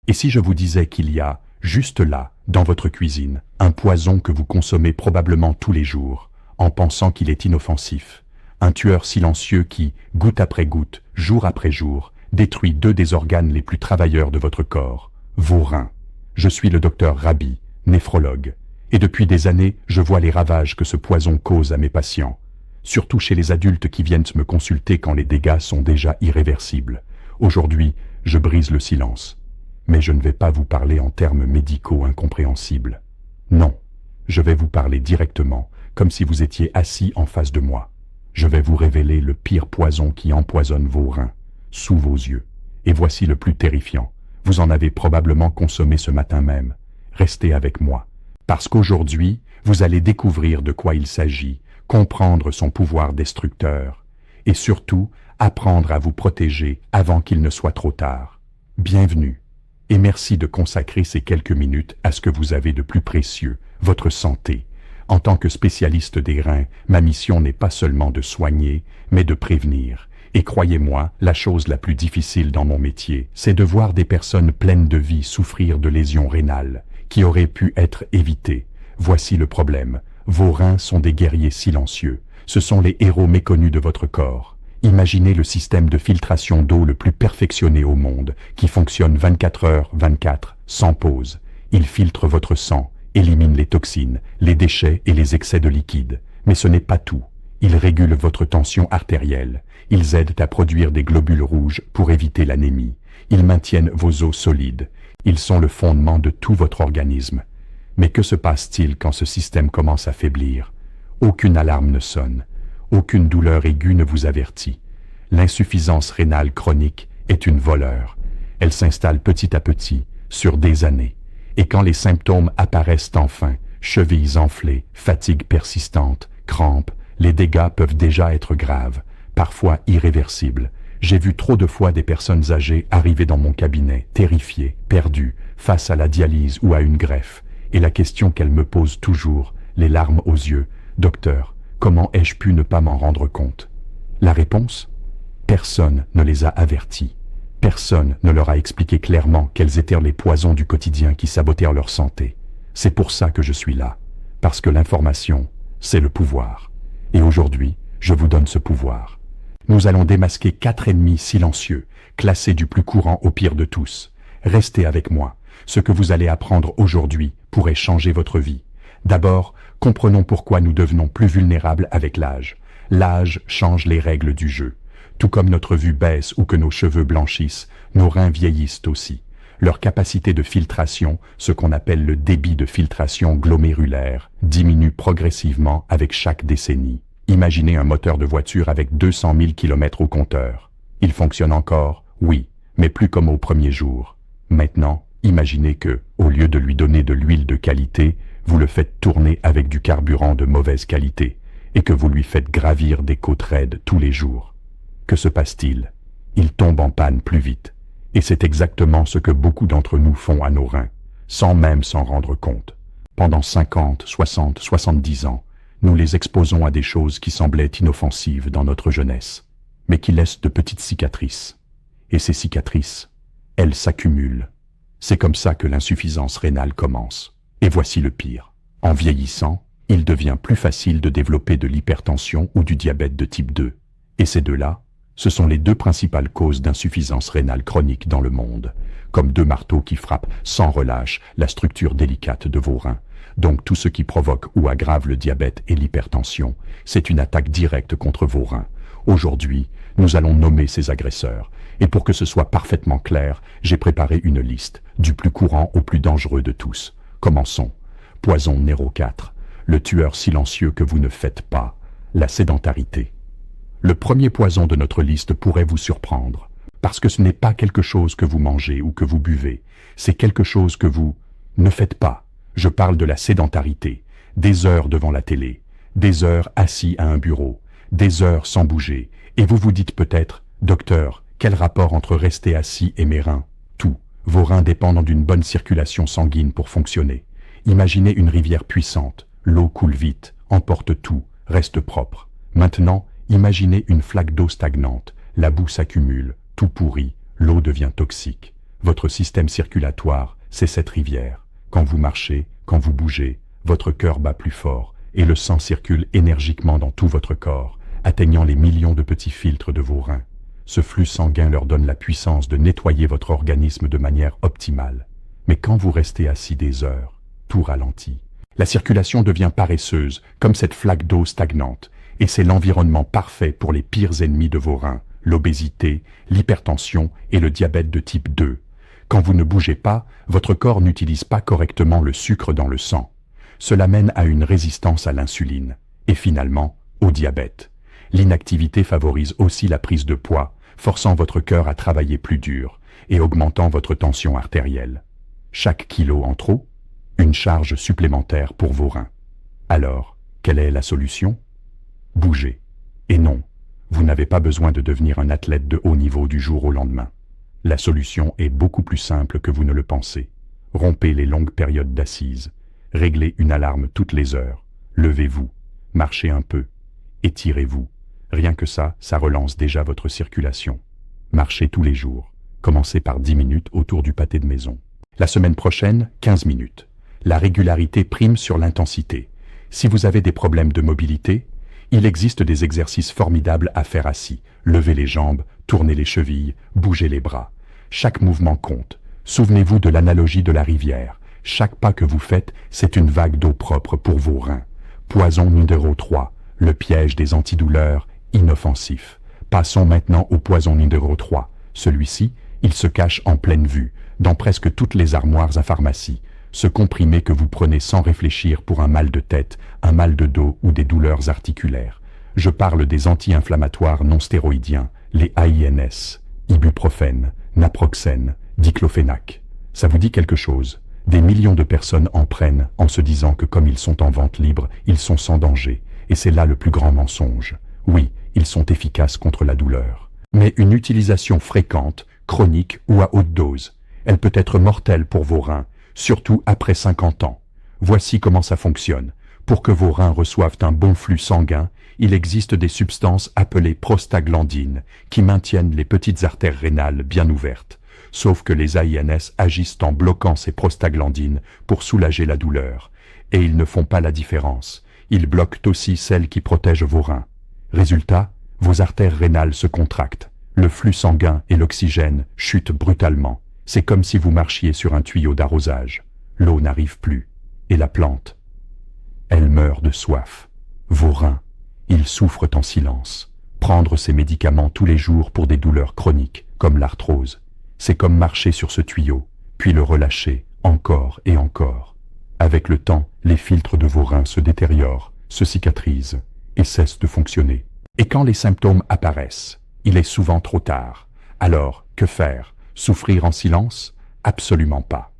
Et si je vous disais qu'il y a, juste là, dans votre cuisine, un poison que vous consommez probablement tous les jours, en pensant qu'il est inoffensif, un tueur silencieux qui, goutte après goutte, jour après jour, détruit deux des organes les plus travailleurs de votre corps, vos reins. Je suis le docteur Rabi, néphrologue, et depuis des années, je vois les ravages que ce poison cause à mes patients, surtout chez les adultes qui viennent me consulter quand les dégâts sont déjà irréversibles. Aujourd'hui, je brise le silence. Mais je ne vais pas vous parler en termes médicaux incompréhensibles. Non, je vais vous parler directement, comme si vous étiez assis en face de moi. Je vais vous révéler le pire poison qui empoisonne vos reins, sous vos yeux. Et voici le plus terrifiant. Vous en avez probablement consommé ce matin même. Restez avec moi. Parce qu'aujourd'hui, vous allez découvrir de quoi il s'agit, comprendre son pouvoir destructeur, et surtout, apprendre à vous protéger avant qu'il ne soit trop tard. Bienvenue. Et merci de consacrer ces quelques minutes à ce que vous avez de plus précieux, votre santé. En tant que spécialiste des reins, ma mission n'est pas seulement de soigner, mais de prévenir. Et croyez-moi, la chose la plus difficile dans mon métier, c'est de voir des personnes pleines de vie souffrir de lésions rénales, qui auraient pu être évitées. Voici le problème. Vos reins sont des guerriers silencieux. Ce sont les héros méconnus de votre corps. Imaginez le système de filtration d'eau le plus perfectionné au monde, qui fonctionne 24h/24, sans pause. Il filtre votre sang, élimine les toxines, les déchets et les excès de liquide. Mais ce n'est pas tout. Ils régulent votre tension artérielle. Ils aident à produire des globules rouges pour éviter l'anémie. Ils maintiennent vos os solides. Ils sont le fondement de tout votre organisme. Mais que se passe-t-il quand ce système commence à faiblir? Aucune alarme ne sonne. Aucune douleur aiguë ne vous avertit. L'insuffisance rénale chronique est une voleur. Elle s'installe petit à petit, sur des années. Et quand les symptômes apparaissent enfin, chevilles enflées, fatigue persistante, crampes, les dégâts peuvent déjà être graves, parfois irréversibles. J'ai vu trop de fois des personnes âgées arriver dans mon cabinet, terrifiées, perdues, face à la dialyse ou à une greffe. Et la question qu'elles me posent toujours, les larmes aux yeux, « Docteur, comment ai-je pu ne pas m'en rendre compte ?» La réponse? Personne ne les a avertis. Personne ne leur a expliqué clairement quels étaient les poisons du quotidien qui sabotèrent leur santé. C'est pour ça que je suis là. Parce que l'information, c'est le pouvoir. Et aujourd'hui, je vous donne ce pouvoir. Nous allons démasquer 4 ennemis silencieux, classés du plus courant au pire de tous. Restez avec moi. Ce que vous allez apprendre aujourd'hui pourrait changer votre vie. D'abord, comprenons pourquoi nous devenons plus vulnérables avec l'âge. L'âge change les règles du jeu. Tout comme notre vue baisse ou que nos cheveux blanchissent, nos reins vieillissent aussi. Leur capacité de filtration, ce qu'on appelle le débit de filtration glomérulaire, diminue progressivement avec chaque décennie. Imaginez un moteur de voiture avec 200 000 km au compteur. Il fonctionne encore, oui, mais plus comme au premier jour. Maintenant, imaginez que, au lieu de lui donner de l'huile de qualité, vous le faites tourner avec du carburant de mauvaise qualité, et que vous lui faites gravir des côtes raides tous les jours. Que se passe-t-il? Il tombe en panne plus vite. Et c'est exactement ce que beaucoup d'entre nous font à nos reins, sans même s'en rendre compte. Pendant 50, 60, 70 ans, nous les exposons à des choses qui semblaient inoffensives dans notre jeunesse, mais qui laissent de petites cicatrices. Et ces cicatrices, elles s'accumulent. C'est comme ça que l'insuffisance rénale commence. Et voici le pire. En vieillissant, il devient plus facile de développer de l'hypertension ou du diabète de type 2. Et ces deux-là, ce sont les deux principales causes d'insuffisance rénale chronique dans le monde, comme deux marteaux qui frappent sans relâche la structure délicate de vos reins. Donc tout ce qui provoque ou aggrave le diabète et l'hypertension, c'est une attaque directe contre vos reins. Aujourd'hui, nous allons nommer ces agresseurs. Et pour que ce soit parfaitement clair, j'ai préparé une liste, du plus courant au plus dangereux de tous. Commençons. Poison numéro 4. Le tueur silencieux que vous ne faites pas. La sédentarité. Le premier poison de notre liste pourrait vous surprendre, parce que ce n'est pas quelque chose que vous mangez ou que vous buvez, c'est quelque chose que vous ne faites pas. Je parle de la sédentarité, des heures devant la télé, des heures assis à un bureau, des heures sans bouger, et vous vous dites peut-être, docteur, quel rapport entre rester assis et mes reins? Tout. Vos reins dépendent d'une bonne circulation sanguine pour fonctionner. Imaginez une rivière puissante, l'eau coule vite, emporte tout, reste propre. Maintenant, imaginez une flaque d'eau stagnante, la boue s'accumule, tout pourrit, l'eau devient toxique. Votre système circulatoire, c'est cette rivière. Quand vous marchez, quand vous bougez, votre cœur bat plus fort et le sang circule énergiquement dans tout votre corps, atteignant les millions de petits filtres de vos reins. Ce flux sanguin leur donne la puissance de nettoyer votre organisme de manière optimale. Mais quand vous restez assis des heures, tout ralentit. La circulation devient paresseuse, comme cette flaque d'eau stagnante, et c'est l'environnement parfait pour les pires ennemis de vos reins, l'obésité, l'hypertension et le diabète de type 2. Quand vous ne bougez pas, votre corps n'utilise pas correctement le sucre dans le sang. Cela mène à une résistance à l'insuline, et finalement, au diabète. L'inactivité favorise aussi la prise de poids, forçant votre cœur à travailler plus dur et augmentant votre tension artérielle. Chaque kilo en trop, une charge supplémentaire pour vos reins. Alors, quelle est la solution? Bougez. Et non, vous n'avez pas besoin de devenir un athlète de haut niveau du jour au lendemain. La solution est beaucoup plus simple que vous ne le pensez. Rompez les longues périodes d'assises. Réglez une alarme toutes les heures. Levez-vous. Marchez un peu. Étirez-vous. Rien que ça relance déjà votre circulation. Marchez tous les jours. Commencez par 10 minutes autour du pâté de maison. La semaine prochaine, 15 minutes. La régularité prime sur l'intensité. Si vous avez des problèmes de mobilité, il existe des exercices formidables à faire assis. Levez les jambes, tournez les chevilles, bougez les bras. Chaque mouvement compte. Souvenez-vous de l'analogie de la rivière. Chaque pas que vous faites, c'est une vague d'eau propre pour vos reins. Poison numéro 3, le piège des antidouleurs inoffensifs. Passons maintenant au poison numéro 3. Celui-ci, il se cache en pleine vue, dans presque toutes les armoires à pharmacie. Ce comprimé que vous prenez sans réfléchir pour un mal de tête, un mal de dos ou des douleurs articulaires. Je parle des anti-inflammatoires non stéroïdiens, les AINS, ibuprofène, naproxène, diclofénac. Ça vous dit quelque chose? Des millions de personnes en prennent en se disant que comme ils sont en vente libre, ils sont sans danger. Et c'est là le plus grand mensonge. Oui, ils sont efficaces contre la douleur. Mais une utilisation fréquente, chronique ou à haute dose, elle peut être mortelle pour vos reins, surtout après 50 ans. Voici comment ça fonctionne. Pour que vos reins reçoivent un bon flux sanguin, il existe des substances appelées prostaglandines qui maintiennent les petites artères rénales bien ouvertes. Sauf que les AINS agissent en bloquant ces prostaglandines pour soulager la douleur. Et ils ne font pas la différence. Ils bloquent aussi celles qui protègent vos reins. Résultat, vos artères rénales se contractent. Le flux sanguin et l'oxygène chutent brutalement. C'est comme si vous marchiez sur un tuyau d'arrosage. L'eau n'arrive plus. Et la plante, elle meurt de soif. Vos reins, ils souffrent en silence. Prendre ces médicaments tous les jours pour des douleurs chroniques, comme l'arthrose, c'est comme marcher sur ce tuyau, puis le relâcher, encore et encore. Avec le temps, les filtres de vos reins se détériorent, se cicatrisent et cessent de fonctionner. Et quand les symptômes apparaissent, il est souvent trop tard. Alors, que faire? Souffrir en silence? Absolument pas.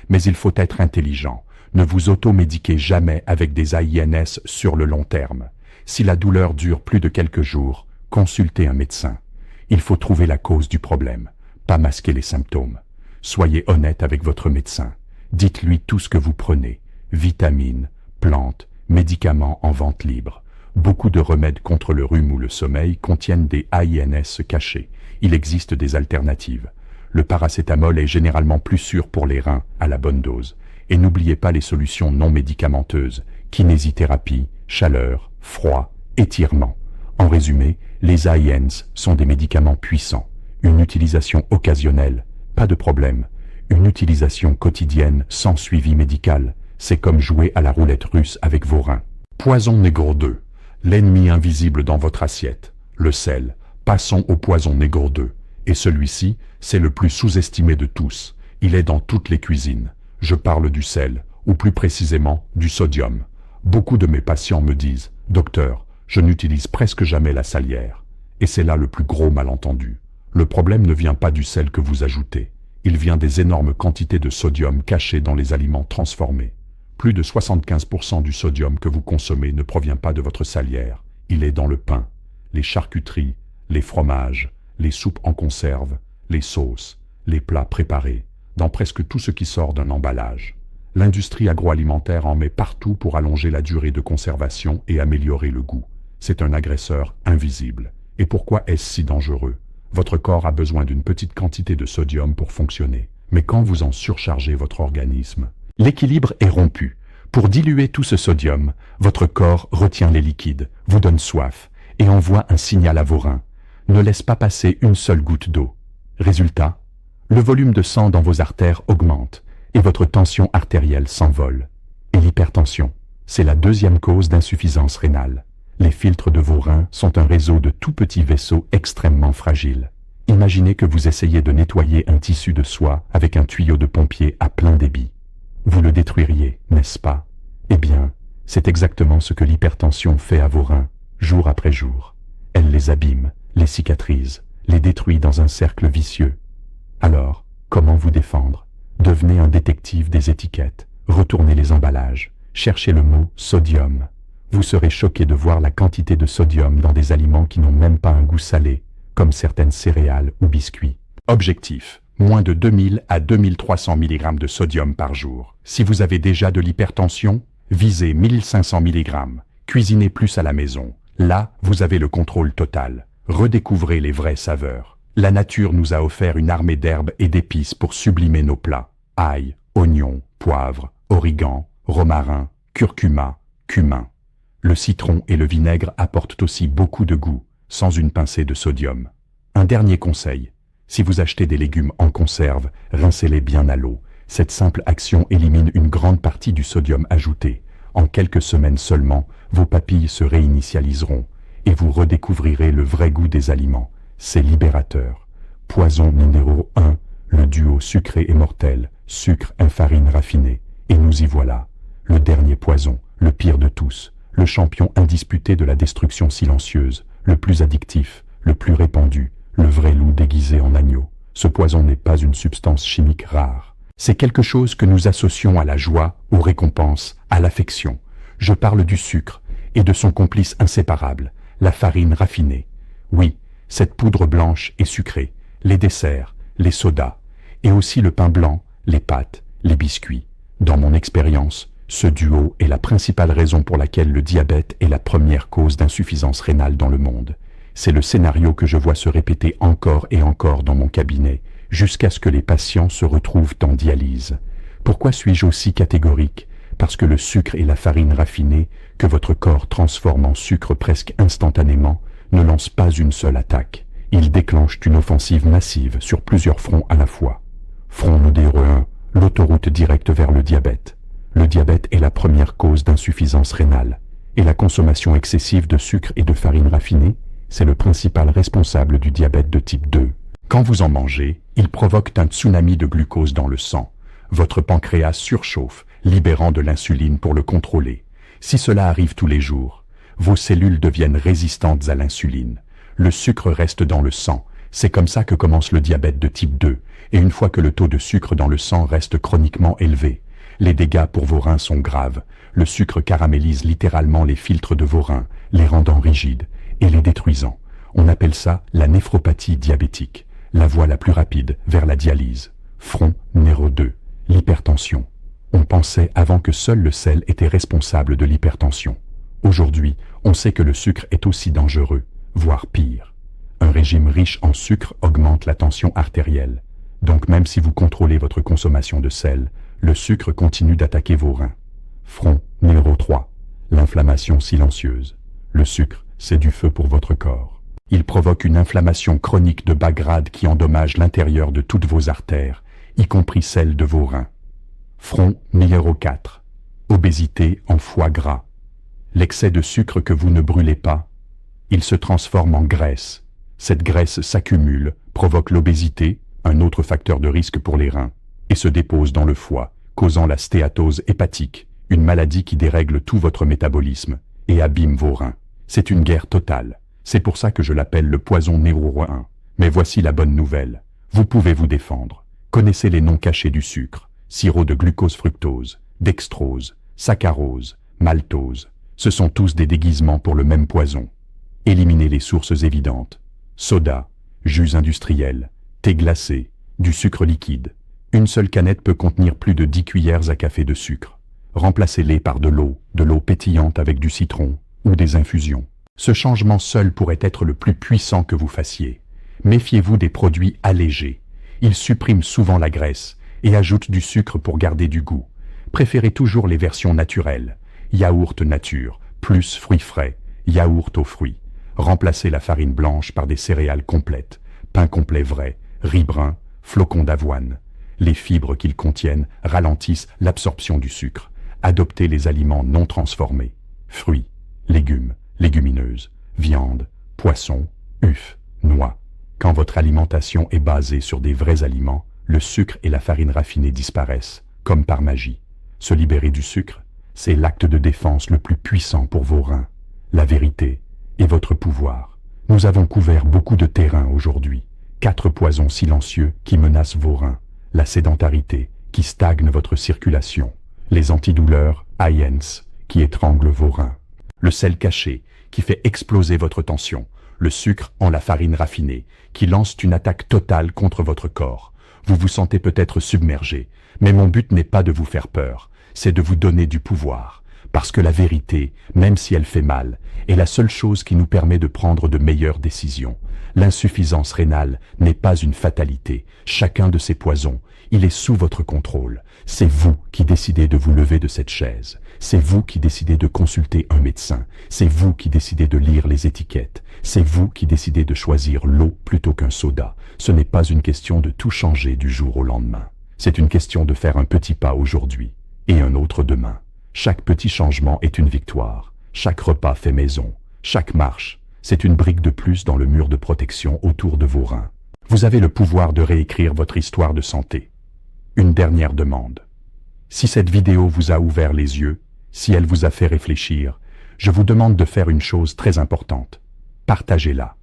Mais il faut être intelligent. Ne vous automédiquez jamais avec des AINS sur le long terme. Si la douleur dure plus de quelques jours, consultez un médecin. Il faut trouver la cause du problème, pas masquer les symptômes. Soyez honnête avec votre médecin. Dites-lui tout ce que vous prenez. Vitamines, plantes, médicaments en vente libre. Beaucoup de remèdes contre le rhume ou le sommeil contiennent des AINS cachés. Il existe des alternatives. Le paracétamol est généralement plus sûr pour les reins à la bonne dose. Et n'oubliez pas les solutions non médicamenteuses, kinésithérapie, chaleur, froid, étirement. En résumé, les AINS sont des médicaments puissants. Une utilisation occasionnelle, pas de problème. Une utilisation quotidienne sans suivi médical, c'est comme jouer à la roulette russe avec vos reins. Poison numéro 2. L'ennemi invisible dans votre assiette, le sel. Passons au poison numéro 2. Et celui-ci, c'est le plus sous-estimé de tous. Il est dans toutes les cuisines. Je parle du sel, ou plus précisément du sodium. Beaucoup de mes patients me disent « Docteur, je n'utilise presque jamais la salière. » Et c'est là le plus gros malentendu. Le problème ne vient pas du sel que vous ajoutez. Il vient des énormes quantités de sodium cachées dans les aliments transformés. Plus de 75% du sodium que vous consommez ne provient pas de votre salière. Il est dans le pain, les charcuteries, les fromages, les soupes en conserve, les sauces, les plats préparés, dans presque tout ce qui sort d'un emballage. L'industrie agroalimentaire en met partout pour allonger la durée de conservation et améliorer le goût. C'est un agresseur invisible. Et pourquoi est-ce si dangereux? Votre corps a besoin d'une petite quantité de sodium pour fonctionner. Mais quand vous en surchargez votre organisme, l'équilibre est rompu. Pour diluer tout ce sodium, votre corps retient les liquides, vous donne soif et envoie un signal à vos reins. Ne laisse pas passer une seule goutte d'eau. Résultat, le volume de sang dans vos artères augmente et votre tension artérielle s'envole. Et l'hypertension, c'est la deuxième cause d'insuffisance rénale. Les filtres de vos reins sont un réseau de tout petits vaisseaux extrêmement fragiles. Imaginez que vous essayez de nettoyer un tissu de soie avec un tuyau de pompier à plein débit. Vous le détruiriez, n'est-ce pas? Eh bien, c'est exactement ce que l'hypertension fait à vos reins, jour après jour. Elle les abîme, les cicatrise, les détruit dans un cercle vicieux. Alors, comment vous défendre? Devenez un détective des étiquettes, retournez les emballages, cherchez le mot sodium. Vous serez choqué de voir la quantité de sodium dans des aliments qui n'ont même pas un goût salé, comme certaines céréales ou biscuits. Objectif: moins de 2000 à 2300 mg de sodium par jour. Si vous avez déjà de l'hypertension, visez 1500 mg. Cuisinez plus à la maison. Là, vous avez le contrôle total. Redécouvrez les vraies saveurs. La nature nous a offert une armée d'herbes et d'épices pour sublimer nos plats. Ail, oignon, poivre, origan, romarin, curcuma, cumin. Le citron et le vinaigre apportent aussi beaucoup de goût, sans une pincée de sodium. Un dernier conseil: si vous achetez des légumes en conserve, rincez-les bien à l'eau. Cette simple action élimine une grande partie du sodium ajouté. En quelques semaines seulement, vos papilles se réinitialiseront et vous redécouvrirez le vrai goût des aliments. C'est libérateur. Poison numéro 1, le duo sucré et mortel, sucre et farine raffinée. Et nous y voilà. Le dernier poison, le pire de tous, le champion indisputé de la destruction silencieuse, le plus addictif, le plus répandu, le vrai loup déguisé en agneau. Ce poison n'est pas une substance chimique rare. C'est quelque chose que nous associons à la joie, aux récompenses, à l'affection. Je parle du sucre et de son complice inséparable, la farine raffinée. Oui, cette poudre blanche et sucrée, les desserts, les sodas, et aussi le pain blanc, les pâtes, les biscuits. Dans mon expérience, ce duo est la principale raison pour laquelle le diabète est la première cause d'insuffisance rénale dans le monde. C'est le scénario que je vois se répéter encore et encore dans mon cabinet, jusqu'à ce que les patients se retrouvent en dialyse. Pourquoi suis-je aussi catégorique? Parce que le sucre et la farine raffinée, que votre corps transforme en sucre presque instantanément, ne lancent pas une seule attaque. Ils déclenchent une offensive massive sur plusieurs fronts à la fois. Front numéro 1, l'autoroute directe vers le diabète. Le diabète est la première cause d'insuffisance rénale, et la consommation excessive de sucre et de farine raffinée, c'est le principal responsable du diabète de type 2. Quand vous en mangez, ils provoquent un tsunami de glucose dans le sang. Votre pancréas surchauffe, libérant de l'insuline pour le contrôler. Si cela arrive tous les jours, vos cellules deviennent résistantes à l'insuline. Le sucre reste dans le sang. C'est comme ça que commence le diabète de type 2. Et une fois que le taux de sucre dans le sang reste chroniquement élevé, les dégâts pour vos reins sont graves. Le sucre caramélise littéralement les filtres de vos reins, les rendant rigides et les détruisant. On appelle ça la néphropathie diabétique, la voie la plus rapide vers la dialyse. Front numéro 2, l'hypertension. On pensait avant que seul le sel était responsable de l'hypertension. Aujourd'hui, on sait que le sucre est aussi dangereux, voire pire. Un régime riche en sucre augmente la tension artérielle. Donc même si vous contrôlez votre consommation de sel, le sucre continue d'attaquer vos reins. Front numéro 3, l'inflammation silencieuse. Le sucre, c'est du feu pour votre corps. Il provoque une inflammation chronique de bas grade qui endommage l'intérieur de toutes vos artères, y compris celles de vos reins. Front numéro 4, obésité en foie gras. L'excès de sucre que vous ne brûlez pas, il se transforme en graisse. Cette graisse s'accumule, provoque l'obésité, un autre facteur de risque pour les reins, et se dépose dans le foie, causant la stéatose hépatique, une maladie qui dérègle tout votre métabolisme et abîme vos reins. C'est une guerre totale. C'est pour ça que je l'appelle le poison numéro 1. Mais voici la bonne nouvelle. Vous pouvez vous défendre. Connaissez les noms cachés du sucre: sirop de glucose-fructose, dextrose, saccharose, maltose. Ce sont tous des déguisements pour le même poison. Éliminez les sources évidentes: soda, jus industriels, thé glacé, du sucre liquide. Une seule canette peut contenir plus de 10 cuillères à café de sucre. Remplacez-les par de l'eau pétillante avec du citron ou des infusions. Ce changement seul pourrait être le plus puissant que vous fassiez. Méfiez-vous des produits allégés. Ils suppriment souvent la graisse et ajoute du sucre pour garder du goût. Préférez toujours les versions naturelles. Yaourt nature, plus fruits frais, yaourt aux fruits. Remplacez la farine blanche par des céréales complètes, pain complet vrai, riz brun, flocons d'avoine. Les fibres qu'ils contiennent ralentissent l'absorption du sucre. Adoptez les aliments non transformés. Fruits, légumes, légumineuses, viande, poissons, œufs, noix. Quand votre alimentation est basée sur des vrais aliments, le sucre et la farine raffinée disparaissent, comme par magie. Se libérer du sucre, c'est l'acte de défense le plus puissant pour vos reins. La vérité est votre pouvoir. Nous avons couvert beaucoup de terrain aujourd'hui. 4 poisons silencieux qui menacent vos reins. La sédentarité qui stagne votre circulation. Les antidouleurs, IENS, qui étranglent vos reins. Le sel caché qui fait exploser votre tension. Le sucre en la farine raffinée qui lance une attaque totale contre votre corps. Vous vous sentez peut-être submergé, mais mon but n'est pas de vous faire peur, c'est de vous donner du pouvoir. Parce que la vérité, même si elle fait mal, est la seule chose qui nous permet de prendre de meilleures décisions. L'insuffisance rénale n'est pas une fatalité. Chacun de ces poisons, il est sous votre contrôle. C'est vous qui décidez de vous lever de cette chaise. C'est vous qui décidez de consulter un médecin. C'est vous qui décidez de lire les étiquettes. C'est vous qui décidez de choisir l'eau plutôt qu'un soda. Ce n'est pas une question de tout changer du jour au lendemain. C'est une question de faire un petit pas aujourd'hui et un autre demain. Chaque petit changement est une victoire. Chaque repas fait maison. Chaque marche, c'est une brique de plus dans le mur de protection autour de vos reins. Vous avez le pouvoir de réécrire votre histoire de santé. Une dernière demande. Si cette vidéo vous a ouvert les yeux, si elle vous a fait réfléchir, je vous demande de faire une chose très importante. Partagez-la.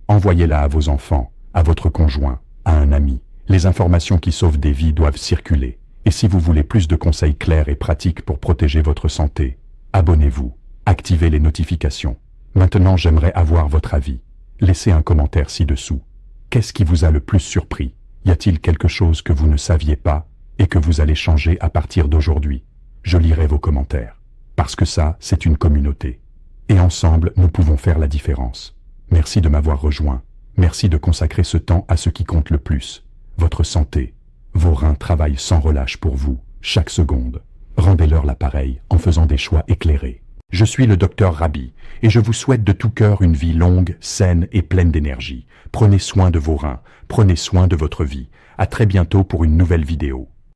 Envoyez-la à vos enfants, à votre conjoint, à un ami. Les informations qui sauvent des vies doivent circuler. Et si vous voulez plus de conseils clairs et pratiques pour protéger votre santé, abonnez-vous, activez les notifications. Maintenant, j'aimerais avoir votre avis. Laissez un commentaire ci-dessous. Qu'est-ce qui vous a le plus surpris? Y a-t-il quelque chose que vous ne saviez pas et que vous allez changer à partir d'aujourd'hui? Je lirai vos commentaires. Parce que ça, c'est une communauté. Et ensemble, nous pouvons faire la différence. Merci de m'avoir rejoint. Merci de consacrer ce temps à ce qui compte le plus. Votre santé. Vos reins travaillent sans relâche pour vous, chaque seconde. Rendez-leur l'appareil en faisant des choix éclairés. Je suis le Dr Rabi et je vous souhaite de tout cœur une vie longue, saine et pleine d'énergie. Prenez soin de vos reins, prenez soin de votre vie. À très bientôt pour une nouvelle vidéo.